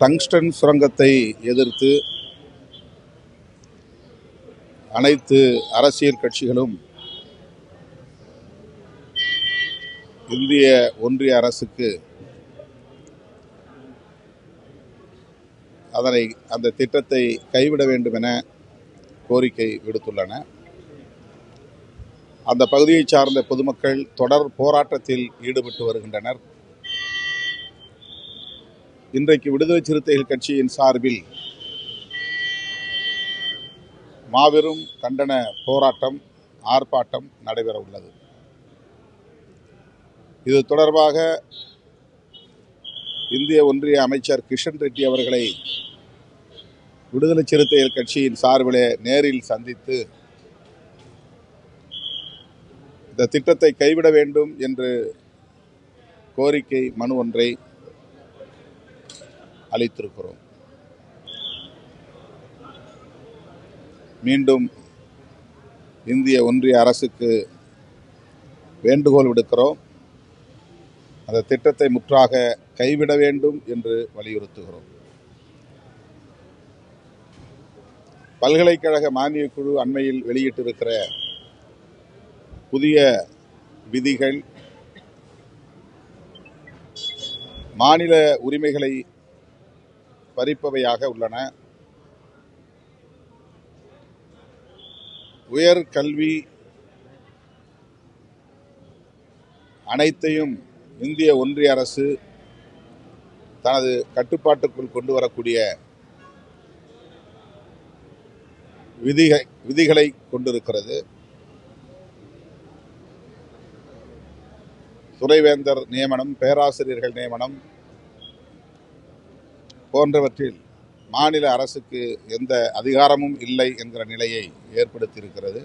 Tungsten சுரங்கத்தை எதிர்த்து அனைத்து அரசியல் கட்சிகளும் இந்திய ஒன்றிய அரசுக்கு அந்த திட்டத்தை கைவிட வேண்டும் என கோரிக்கை விடுத்துள்ளன. அந்த பகுதியை சார்ந்த பொதுமக்கள் தொடர் போராட்டத்தில் ஈடுபட்டு வருகின்றனர். இன்றைக்கு விடுதலை சிறுத்தைகள் கட்சியின் சார்பில் மாபெரும் கண்டன போராட்டம், ஆர்ப்பாட்டம் நடைபெற உள்ளது. இது தொடர்பாக இந்திய ஒன்றிய அமைச்சர் கிஷன் ரெட்டி அவர்களை விடுதலை சிறுத்தைகள் கட்சியின் சார்பிலே நேரில் சந்தித்து இந்த திட்டத்தை கைவிட வேண்டும் என்று கோரிக்கை மனு ஒன்றை அளித்திருக்கிறோம். மீண்டும் இந்திய ஒன்றிய அரசுக்கு வேண்டுகோள் விடுக்கிறோம். அந்த திட்டத்தை முற்றாக கைவிட வேண்டும் என்று வலியுறுத்துகிறோம். பல்கலைக்கழக மானியக் குழு அண்மையில் வெளியிட்டிருக்கிற புதிய விதிகள் மாநில உரிமைகளை பறிப்பவையாக உள்ளன. உயர் கல்வி அனைத்தையும் இந்திய ஒன்றிய அரசு தனது கட்டுப்பாட்டுக்குள் கொண்டு வரக்கூடிய விதிகளை கொண்டிருக்கிறது. துணைவேந்தர் நியமனம், பேராசிரியர்கள் நியமனம் போன்றவற்றில் மாநில அரசுக்கு எந்த அதிகாரமும் இல்லை என்கிற நிலையை ஏற்படுத்தியிருக்கிறது.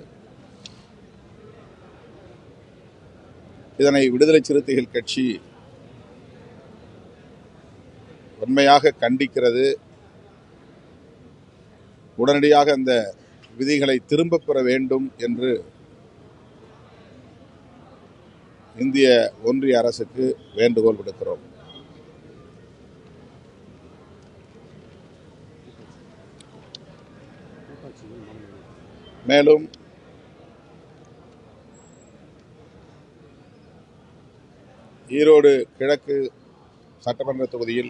இதனை விடுதலை சிறுத்தைகள் கட்சி உண்மையாக கண்டிக்கிறது. உடனடியாக அந்த விதிகளை திரும்பப் பெற வேண்டும் என்று இந்திய ஒன்றிய அரசுக்கு வேண்டுகோள் விடுக்கிறோம். மேலும் ஈரோடு கிழக்கு சட்டமன்ற தொகுதியில்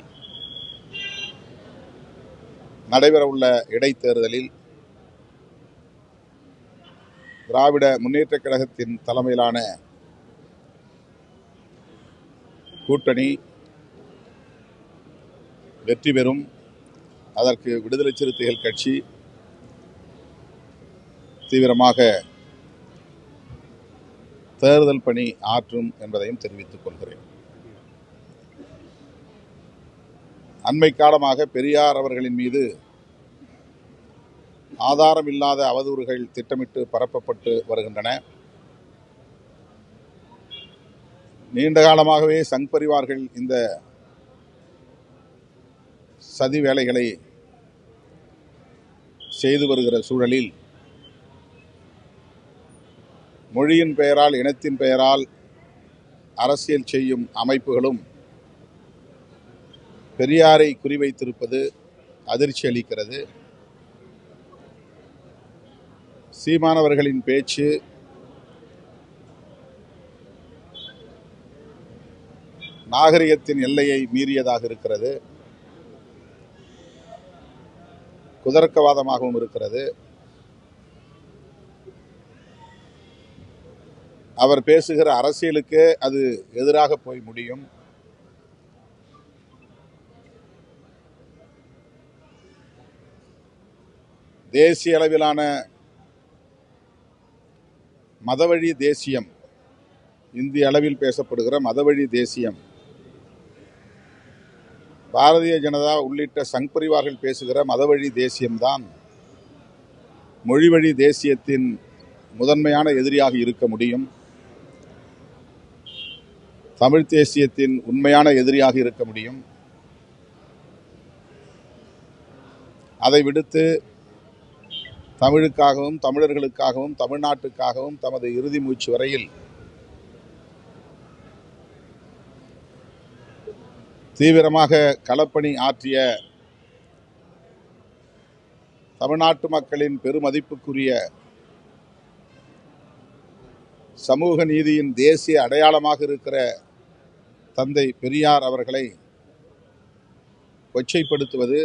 நடைபெறவுள்ள இடைத்தேர்தலில் திராவிட முன்னேற்றக் கழகத்தின் தலைமையிலான கூட்டணி வெற்றி பெறும். அதற்கு விடுதலை சிறுத்தைகள் கட்சி தீவிரமாக தேர்தல் பணி ஆற்றும் என்பதையும் தெரிவித்துக் கொள்கிறேன். அண்மை காலமாக பெரியார் அவர்களின் மீது ஆதாரம் இல்லாத அவதூறுகள் திட்டமிட்டு பரப்பப்பட்டு வருகின்றன. நீண்ட காலமாகவே சங் பரிவார்கள் இந்த சதி வேலைகளை செய்து வருகிற சூழலில் மொழியின் பெயரால், இனத்தின் பெயரால் அரசியல் செய்யும் அமைப்புகளும் பெரியாரை குறிவைத்திருப்பது அதிர்ச்சி அளிக்கிறது. சீமானவர்களின் பேச்சு நாகரிகத்தின் எல்லையை மீறியதாக இருக்கிறது, குதர்க்கவாதமாகவும் இருக்கிறது. அவர் பேசுகிற அரசியலுக்கு அது எதிராக போய் முடியும். தேசிய அளவிலான மதவழி தேசியம், இந்திய அளவில் பேசப்படுகிற மதவழி தேசியம், பாரதிய ஜனதா உள்ளிட்ட சங் பரிவார்கள் பேசுகிற மதவழி தேசியம்தான் மொழிவழி தேசியத்தின் முதன்மையான எதிரியாக இருக்க முடியும். தமிழ் தேசியத்தின் உண்மையான எதிரியாக இருக்க முடியும். அதை விடுத்து தமிழுக்காகவும், தமிழர்களுக்காகவும், தமிழ்நாட்டுக்காகவும் தமது இறுதி மூச்சு வரையில் தீவிரமாக களப்பணி ஆற்றிய தமிழ்நாட்டு மக்களின் பெருமதிப்புக்குரிய சமூக நீதியின் தேசிய அடையாளமாக இருக்கிற தந்தை பெரியார் அவர்களை கொச்சைப்படுத்துவது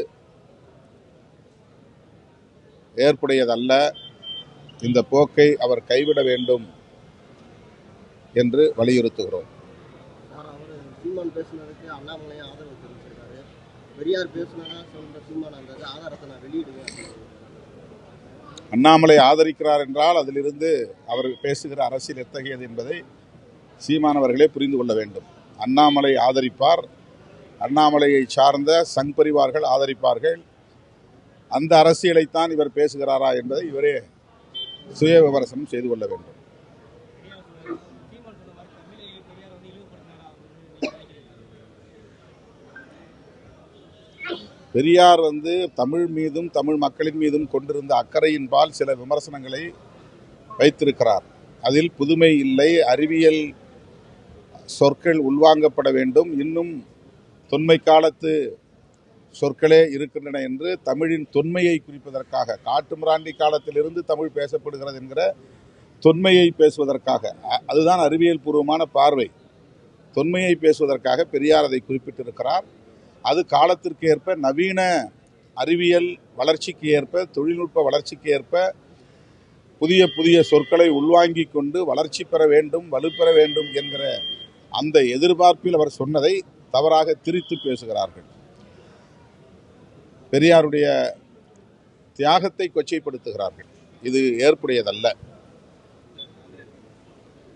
ஏற்புடையதல்ல. இந்த போக்கை அவர் கைவிட வேண்டும் என்று வலியுறுத்துகிறோம். சீமான் பேசுனதுக்கு அண்ணாமலை ஆதரவு தெரிவிச்சிருக்காரு. பெரியார் பேசுனா சொல்ற சீமான் அந்த ஆதாரத்தை நான் வெளியிடுவேன். அண்ணாமலை ஆதரிக்கிறார் என்றால் அதிலிருந்து அவர் பேசுகிற அரசியல் எத்தகையது என்பதை சீமானவர்களே புரிந்து கொள்ள வேண்டும். அண்ணாமலை ஆதரிப்பார், அண்ணாமலையை சார்ந்த சங் பரிவார்கள் ஆதரிப்பார்கள். அந்த அரசியலைத்தான் இவர் பேசுகிறாரா என்பதை இவரே சுய விமர்சனம் செய்து கொள்ள வேண்டும். பெரியார் தமிழ் மீதும் தமிழ் மக்களின் மீதும் கொண்டிருந்த அக்கறையின்பால் சில விமர்சனங்களை வைத்திருக்கிறார். அதில் புதுமை இல்லை, அறிவியல் சொற்கள் உள்வாங்கப்பட வேண்டும், இன்னும் தொன்மை காலத்து சொற்களே இருக்கின்றன என்று தமிழின் தொன்மையை குறிப்பதற்காக, காட்டுமிராண்டி காலத்திலிருந்து தமிழ் பேசப்படுகிறது என்கிற தொன்மையை பேசுவதற்காக, அதுதான் அறிவியல் பூர்வமான பார்வை. தொன்மையை பேசுவதற்காக பெரியார் அதை குறிப்பிட்டிருக்கிறார். அது காலத்திற்கு ஏற்ப, நவீன அறிவியல் வளர்ச்சிக்கு ஏற்ப, தொழில்நுட்ப வளர்ச்சிக்கு ஏற்ப புதிய புதிய சொற்களை உள்வாங்கி கொண்டு வளர்ச்சி பெற வேண்டும், வலுப்பெற வேண்டும் என்கிற அந்த எதிர்பார்ப்பில் அவர் சொன்னதை தவறாக திரித்து பேசுகிறார்கள். பெரியாருடைய தியாகத்தை கொச்சைப்படுத்துகிறார்கள். இது ஏற்புடையதல்ல.